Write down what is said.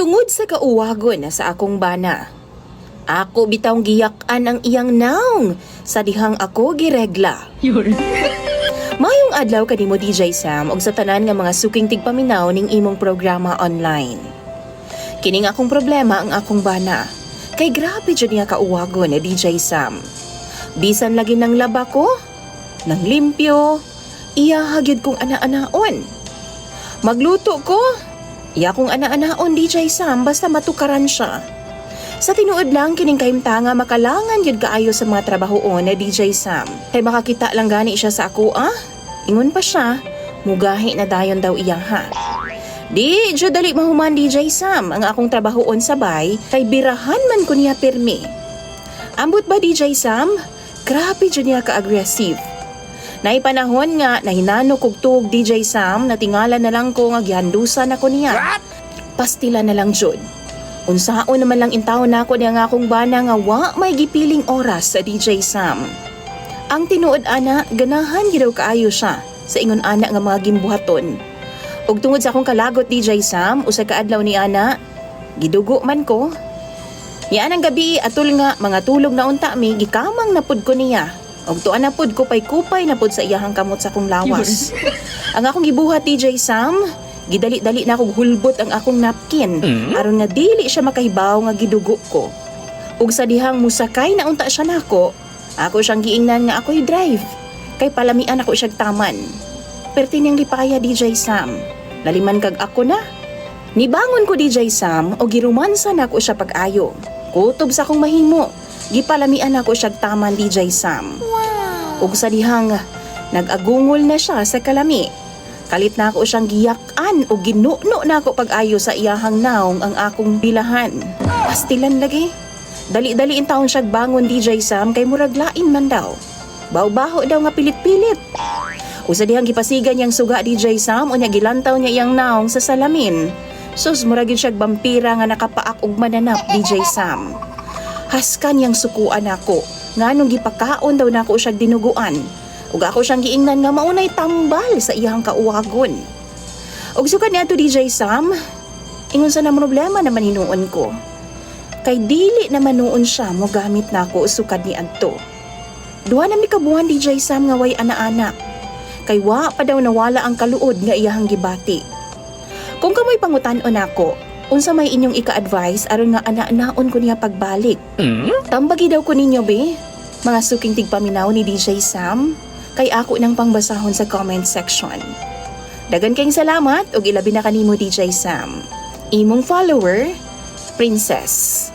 Tungod sa kauwagon na sa akong bana, ako bitawng giyak-an ang iyang naong sa dihang ako giregla. Mayong adlaw kanimo DJ Sam og sa tanan nga mga suking tigpaminaw ning imong programa online. Kining akong problema ang akong bana. Kay grabe jud niya kauwagon ni DJ Sam. Bisan lagi ng laba ko, nang limpyo, iya hagyud kong ana-anaon. Magluto ko, iya kong ana-anaon DJ Sam basta matukaran siya. Sa tinuod lang kining kahimtanga makalangan yun kaayo sa mga trabahoon na DJ Sam. Kay makakita lang gani siya sa ako Ingon pa siya, mugahi na dayon daw iya ha. Di, jud dali mahuman DJ Sam ang akong trabahoon sabay kay birahan man ko niya pirmi. Ambot ba DJ Sam? Grabe jud niya ka-aggressive. Naipanahon nga nahinano kog tuog DJ Sam na tingala na lang ko nga gihandusan ako niya. Pastila na lang jud. Unsaon naman lang intaw na ako niya nga akong bana nga wa may gipiling oras sa DJ Sam. Ang tinuod ana, ganahan gidaw kaayo siya sa ingon ana nga mga gimbuhaton. Ug tungod sa akong kalagot DJ Sam, usa ka adlaw ni ana, gidugo man ko. Niya anang gabi atul nga mga tulog na unta mi gikamang napud ko niya. Og tuan na pud kupay-kupay na pud sa iyahang kamot sa akong lawas. Ang akong gibuhat DJ Sam, gidali-dali na akong hulbot ang akong napkin aron nga dili siya makahibaw nga gidugo ko. Ug sa dihang musakay na unta siya nako, ako siyang giingnan nga ako'y drive. Kay palamian ako siyang taman. Perti niyang lipaya DJ Sam. Laliman kag ako na. Nibangon ko DJ Sam o girumansa na ako siya pag-ayo. Kutob sa akong mahimo. Gipalamian ako siya taman DJ Sam. Ug sa dihang nag-agungol na siya sa kalami. Kalit na ako siyang giyak-an o ginuno na ako pag-ayo sa iyahang naong ang akong bilahan. Pastilan lagi. Dali-dali in taon siya bangon DJ Sam kay murag lain man daw. Baw-baho daw nga pilit-pilit. Usa dihang gipasigan niyang suga DJ Sam unya gilantaw niya iyang naong sa salamin. Sus murag gyud siya vampira nga nakapaak og mananap DJ Sam. Haskan niyang sukuan ako nganong gipakaon daw nako siya dinuguan. Ug ako siyang giingnan nga maunay tambal sa iyang kauwagon. Ug sukad niadto DJ Sam, ingon sa na problema naman hinuon ko. Kay dili naman noon siya mo gamit nako sukad ni adto. Duha na mi kabuhan DJ Sam nga way ana-anak. Kay wa pa daw nawala ang kaluod nga iyahang gibati. Kung kamoy pangutan-on ako, unsa may inyong ika-advise aron nga ana-anaon ko niya pagbalik? Tambagi daw ko ninyo be, mga suking tigpaminaw ni DJ Sam, kay ako nang pangbasahon sa comment section. Dagan kayong salamat ug ilabi na kanimo DJ Sam. Imong follower, Princess.